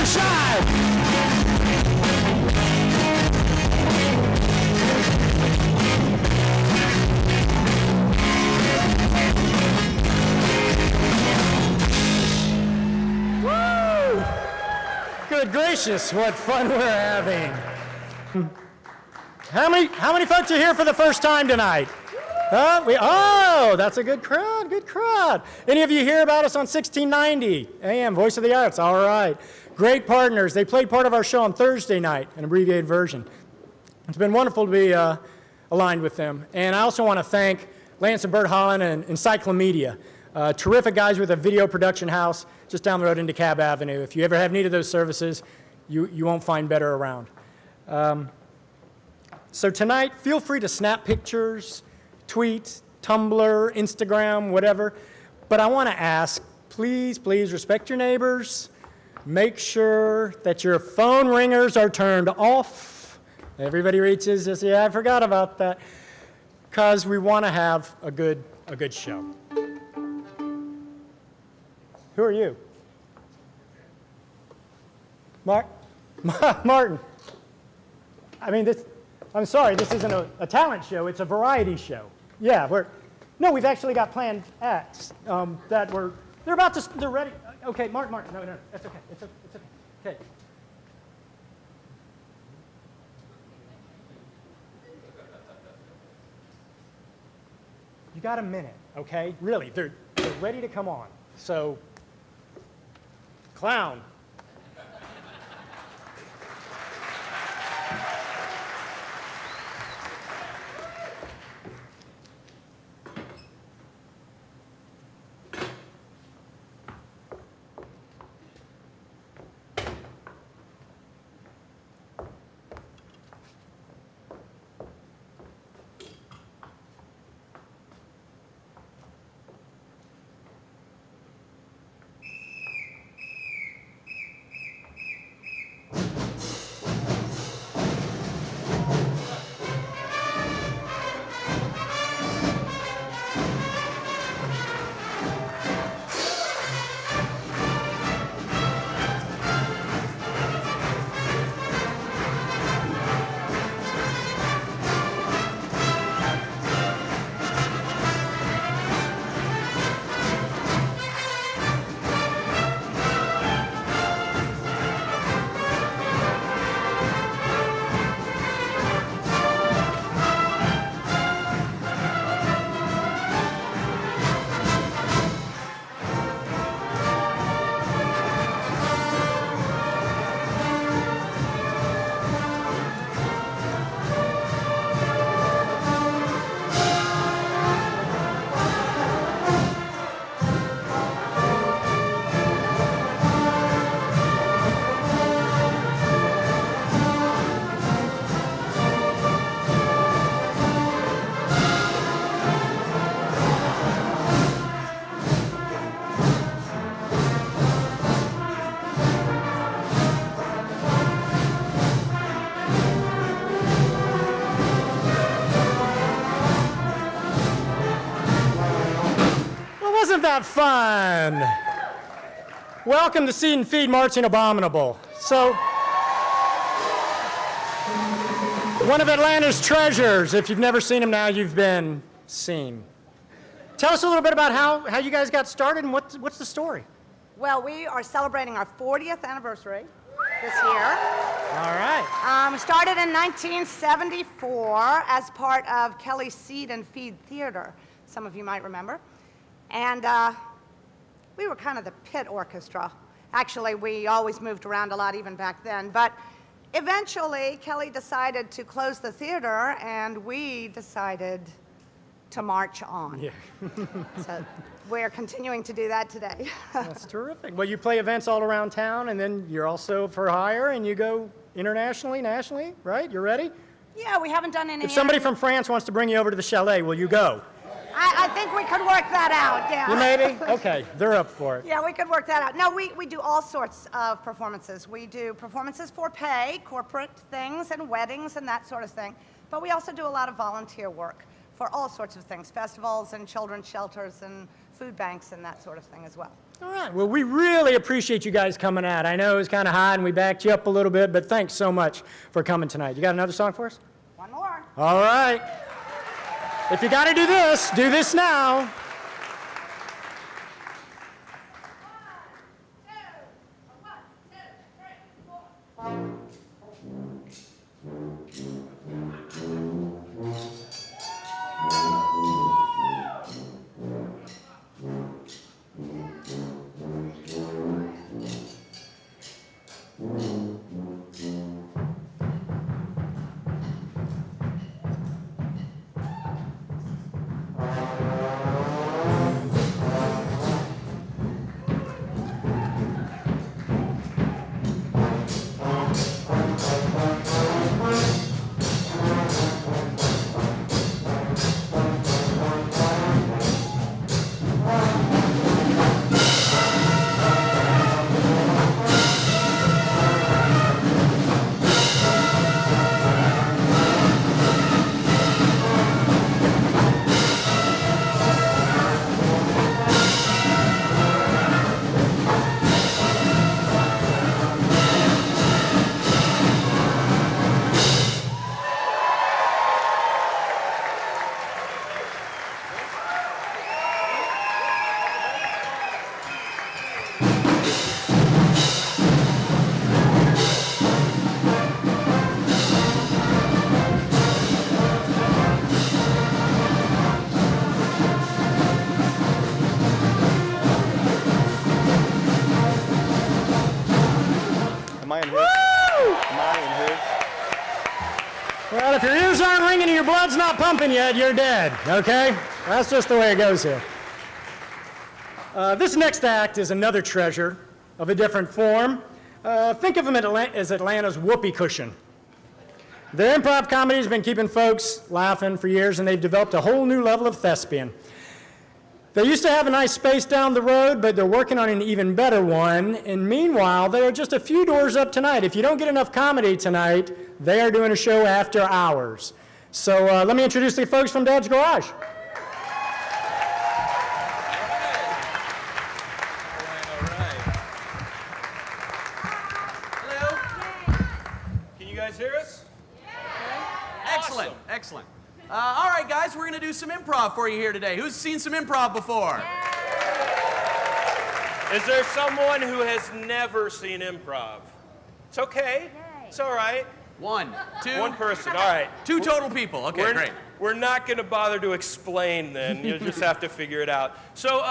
shine. Woo! Good gracious, what fun we're having. How many folks are here for the first time tonight? Oh, that's a good crowd, good crowd. Any of you hear about us on 1690 AM, Voice of the Arts? All right. Great partners. They played part of our show on Thursday night, an abbreviated version. It's been wonderful to be aligned with them. And I also want to thank Lance and Bert Holland and Encyclomedia, terrific guys with a video production house just down the road into Cab Avenue. If you ever have need of those services, you won't find better around. So tonight, feel free to snap pictures, tweet, Tumblr, Instagram, whatever. But I want to ask, please, please respect your neighbors. Make sure that your phone ringers are turned off. Everybody reaches this, yeah, I forgot about that. Because we want to have a good show. Who are you? Martin. I mean, I'm sorry, this isn't a talent show, it's a variety show. Yeah, we've actually got planned acts they're ready. Okay, Martin, no, that's okay, it's okay, okay. You got a minute, okay? Really, they're ready to come on. So, clown. Wasn't that fun? Welcome to Seed and Feed Marching Abominable. So, one of Atlanta's treasures. If you've never seen him now, you've been seen. Tell us a little bit about how you guys got started and what's the story? Well, we are celebrating our 40th anniversary this year. All right. Started in 1974 as part of Kelly's Seed and Feed Theater, some of you might remember. And we were kind of the pit orchestra. Actually, we always moved around a lot even back then. But eventually, Kelly decided to close the theater, and we decided to march on. Yeah. So we're continuing to do that today. That's terrific. Well, you play events all around town, and then you're also for hire, and you go internationally, nationally, right? You're ready? Yeah, we haven't done any. If somebody from France wants to bring you over to the chalet, will you go? I think we could work that out, yeah. You maybe? Okay, they're up for it. Yeah, we could work that out. No, we do all sorts of performances. We do performances for pay, corporate things, and weddings and that sort of thing. But we also do a lot of volunteer work for all sorts of things, festivals and children's shelters and food banks and that sort of thing as well. All right. Well, we really appreciate you guys coming out. I know it was kind of hot and we backed you up a little bit, but thanks so much for coming tonight. You got another song for us? One more. All right. If you got to do this now. Well, if your ears aren't ringing and your blood's not pumping yet, you're dead, okay? That's just the way it goes here. This next act is another treasure of a different form. Think of them as Atlanta's whoopee cushion. Their improv comedy has been keeping folks laughing for years, and they've developed a whole new level of thespian. They used to have a nice space down the road, but they're working on an even better one. And meanwhile, they are just a few doors up tonight. If you don't get enough comedy tonight, they are doing a show after hours. So let me introduce the folks from Dad's Garage. Hello. Can you guys hear us? Excellent, excellent. All right, guys, we're going to do some improv for you here today. Who's seen some improv before? Is there someone who has never seen improv? It's okay. It's all right. One, two. One person. All right. Two total people. Okay, great. We're not going to bother to explain then. You'll just have to figure it out. So,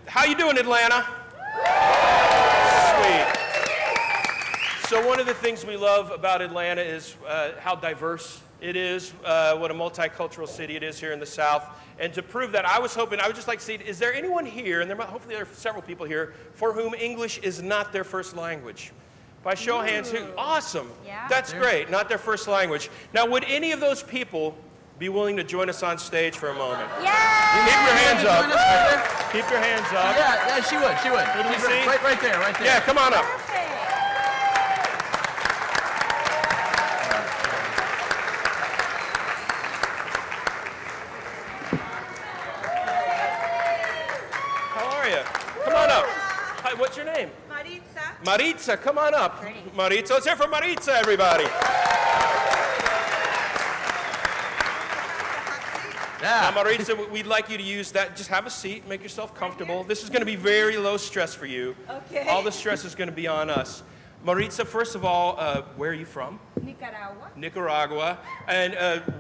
how you doing, Atlanta? Sweet. So one of the things we love about Atlanta is how diverse it is, what a multicultural city it is here in the South. And to prove that, I would just like to see, is there anyone here, and hopefully there are several people here, for whom English is not their first language? By show of hands, awesome. Yeah. That's great, not their first language. Now, would any of those people be willing to join us on stage for a moment? Yeah! Keep your hands up. Keep your hands up. Yeah, she would. Can you see? Right there. Yeah, come on up. Perfect. Come on up. Hi, what's your name? Maritza. Maritza, come on up. Maritza, let's hear for Maritza, everybody. Yeah. Now, Maritza, we'd like you to use that. Just have a seat, make yourself comfortable. This is going to be very low stress for you. Okay. All the stress is going to be on us. Maritza, first of all, where are you from? Nicaragua. Nicaragua. And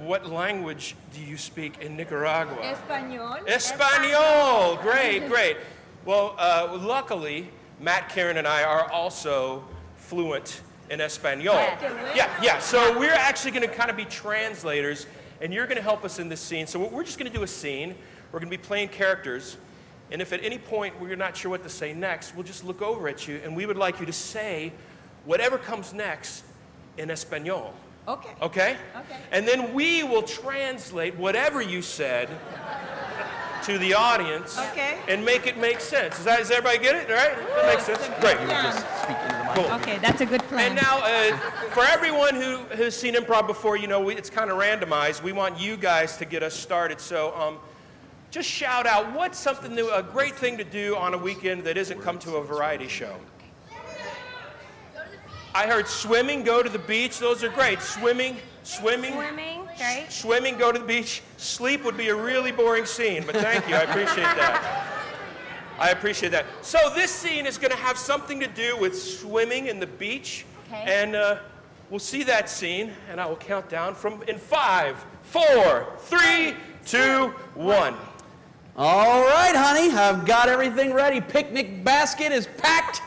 what language do you speak in Nicaragua? Español. Espanol. Great. Well, luckily, Matt, Karen, and I are also fluent in Espanol. Yeah. So we're actually going to kind of be translators, and you're going to help us in this scene. So we're just going to do a scene. We're going to be playing characters. And if at any point we're not sure what to say next, we'll just look over at you, and we would like you to say whatever comes next in Espanol. Okay. Okay? And then we will translate whatever you said to the audience and make it make sense. Does everybody get it? All right? That makes sense. Great. Just speak into the mic. Cool. Okay, that's a good plan. And now, for everyone who has seen improv before, it's kind of randomized. We want you guys to get us started. So, just shout out what's something new, a great thing to do on a weekend that isn't come to a variety show. I heard swimming, go to the beach. Those are great. Swimming, Great. swimming, go to the beach. Sleep would be a really boring scene, but thank you. I appreciate that. I appreciate that. So this scene is going to have something to do with swimming in the beach. Okay. And we'll see that scene, and I will count down from in 5, 4, 3, 2, 1. All right, honey, I've got everything ready. Picnic basket is packed.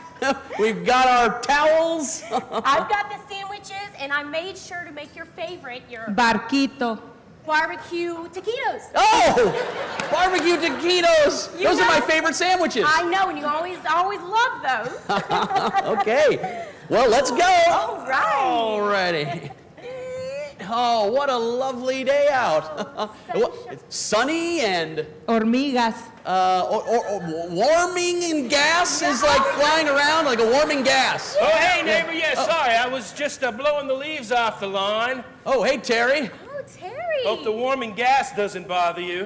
We've got our towels. I've got the sandwiches, and I made sure to make your favorite, your Barquito. barbecue taquitos. Oh, barbecue taquitos. You Those are my know- favorite sandwiches. I know, and you always love those. Okay, well, let's go. All right. All righty. Oh, what a lovely day out. It's sunny and Hormigas. warming and gas is like flying around like a warming gas. Oh, hey, neighbor. Yeah, sorry. I was just blowing the leaves off the lawn. Oh, hey, Terry. Oh, Terry. Hope the warming gas doesn't bother you.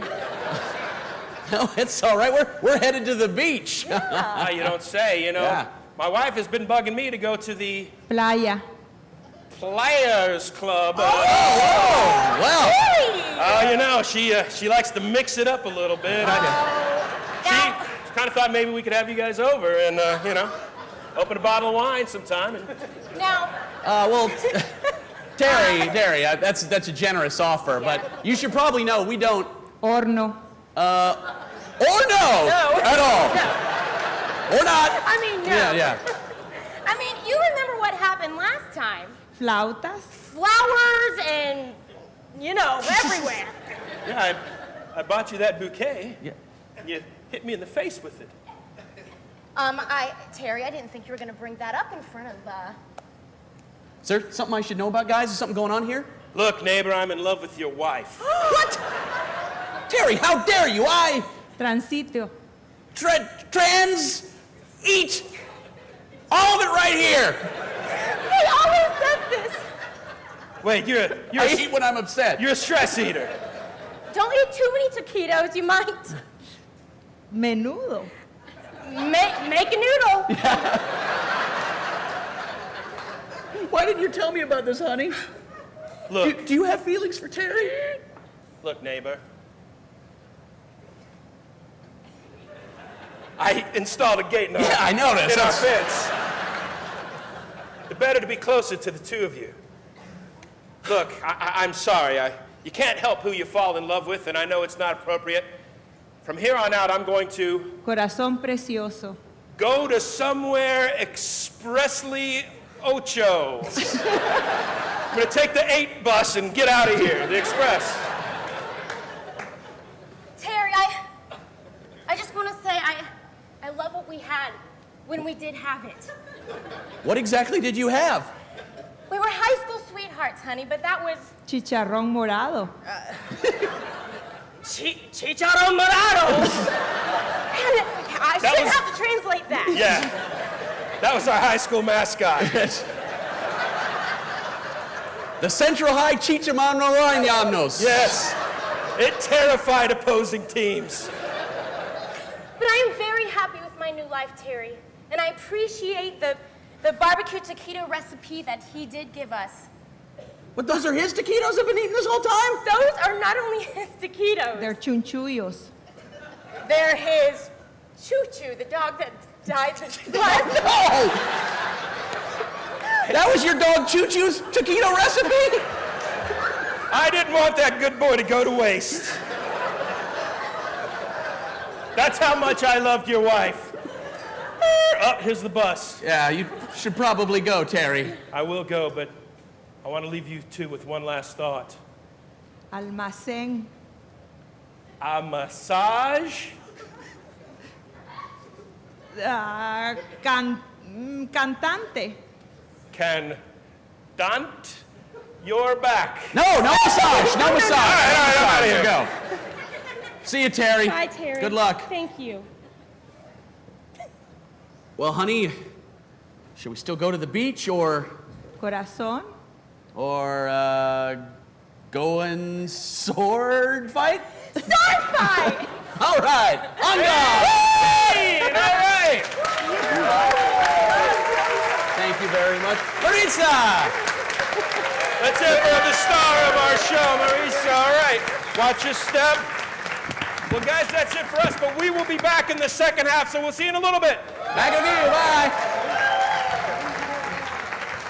No, it's all right. We're headed to the beach. Ah, you don't say, you know. Yeah. My wife has been bugging me to go to the Playa. Players Club. Well, You know, she likes to mix it up a little bit. She kind of thought maybe we could have you guys over and, you know, open a bottle of wine sometime. And Now, well, Terry, that's a generous offer, but you should probably know we don't. Horno. Or no, at all. Or not. I mean, no. Yeah. I mean, you remember what happened last time. Flautas. Flowers and, you know, everywhere. yeah, I bought you that bouquet. Yeah. And you hit me in the face with it. Terry, I didn't think you were going to bring that up in front of, Is there something I should know about, guys? Is something going on here? Look, neighbor, I'm in love with your wife. What? Terry, how dare you? Transitio. Trans, eat all of it right here. He always does this. Wait, I eat when I'm upset. you're a stress eater. Don't eat too many taquitos, you might Menudo. make a noodle. Why didn't you tell me about this, honey? Look, Do you have feelings for Terry? look, neighbor. I installed a gate in our, Yeah, I noticed. in our fence. It better to be closer to the two of you. Look, I'm sorry. You can't help who you fall in love with, and I know it's not appropriate. From here on out, I'm going to Corazón precioso. go to somewhere expressly ocho. I'm going to take the 8 bus and get out of here, the express. Terry, I just want to say I love what we had when we did have it. What exactly did you have? We were high school sweethearts, honey, but that was Chicharrón morado. chicharrón morado. I That should was- have to translate that. Yeah, that was our high school mascot. The Central High Chichamanorañanos. Yes, it terrified opposing teams. But I am very happy with my new life, Terry, and I appreciate the barbecue taquito recipe that he did give us. But those are his taquitos I've been eating this whole time? Those are not only his taquitos, They're chunchullos. they're his choo-choo, the dog that died this last. Oh! That was your dog Choo Choo's taquito recipe? I didn't want that good boy to go to waste. That's how much I loved your wife. Oh, here's the bus. Yeah, you should probably go, Terry. I will go, but I want to leave you two with one last thought. Almacén. A massage? Cantante. Can dant your back. No massage, no massage. All right, I'm outta here. Go. See you, Terry. Bye, Terry. Good luck. Thank you. Well, honey, should we still go to the beach or Corazón. go and sword fight? Sword fight! All right. Anga! Hey, all right. Thank you very much. Marisa! That's it for the star of our show, Marisa. All right. Watch your step. Well, guys, that's it for us, but we will be back in the second half, so we'll see you in a little bit. Back again. Bye.